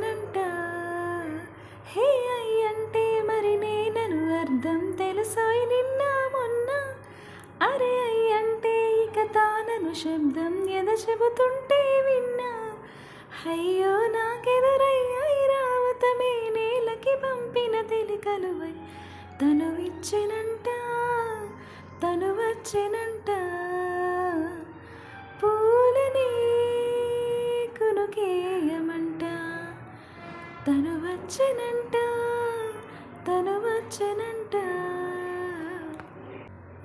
వచ్చెనంట. హే అయ్యంటే మరి నేనను అర్థం తెలుసోయ్ నిన్న మొన్న. అరే అయ్యంటే ఇక తానను శబ్దం ఎద చెబుతుంటే విన్నా. అయ్యో నాకెదురయ్య ఐరావతమే నేలకి పంపిన తెలికలువై. తను ఇచ్చెనంట, తను వచ్చెనంట. పూలని కునుకేయమంట. తను వచ్చెనంట, తను వచ్చెనంట.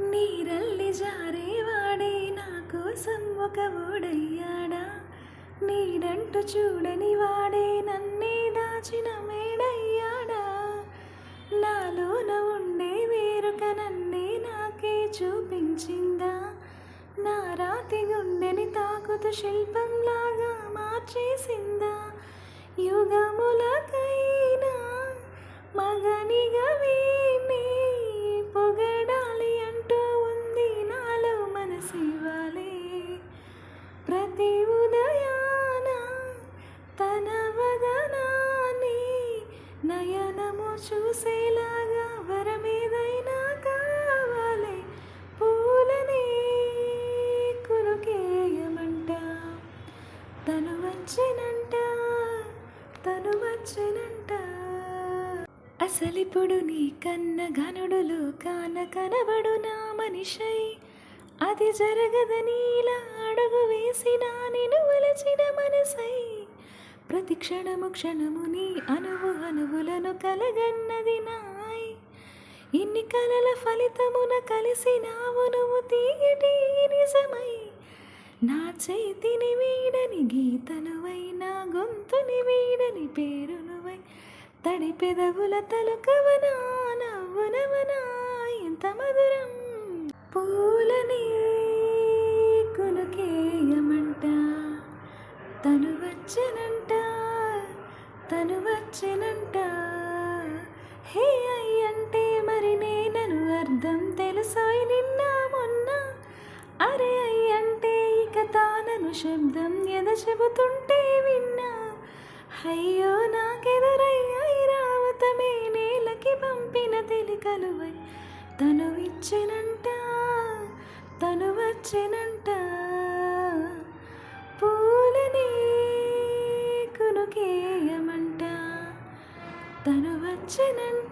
నీరల్లి జారేవాడే నా కోసం ఒక ఓడయ్యాడా. నీడంటూ చూడని వాడే నన్నే దాచిన మేడయ్యాడా. నాలోన ఉండే వేరొక నన్నే నాకే చూపించిందా. నా రాతి గుండెని తాకుతూ శిల్పంలాగా మార్చేసిందా. యుగములకైనా మగనిగా వీణ్ణి పొగడాలి అంటూ ఉంది నాలో మనసివాలే. ప్రతి ఉదయాన తన వదనాన్ని నయనము చూసేలాగా వరమేదైనా కావాలి. పూలని కునుకేయమంట. తను వచ్చెనంట, తను వచ్చెనంట. అసలిప్పుడు నీ కన్న ఘనుడులో కాన కనబడు నా మనిషై. అది జరగదనీలా అడుగు వేసినా నిన్ను వలచిన మనసై. ప్రతి క్షణము క్షణము నీ అనువు అనువులను కలగన్నది నాయ్. ఇన్ని కలల ఫలితమున కలిసినావు నువ్వు తీయటి నిజమై. నా చేతిని వీడని గీతనువై, నా గొంతుని వీడని పేరునువై. తడి పెదవుల తలుకవనా నవ్వునవనా ఎంత మధురం. పూలని కునుకేయమంట. తను వచ్చెనంట, తను వచ్చెనంట. హే అయ్యంటే మరి నేనను అర్థం తెలుసోయ్ నిన్న మొన్న. అరే అయ్యంటే ఇక తానను శబ్దం ఎద చెబుతుంటే విన్నా. అయ్యో నాకెదురయ్య ఐరావతమే నేలకి పంపిన తెలికలువై. తను ఇచ్చెనంట, తను వచ్చెనంట. పూలని కునుకేయమంట. తను వచ్చెనంట.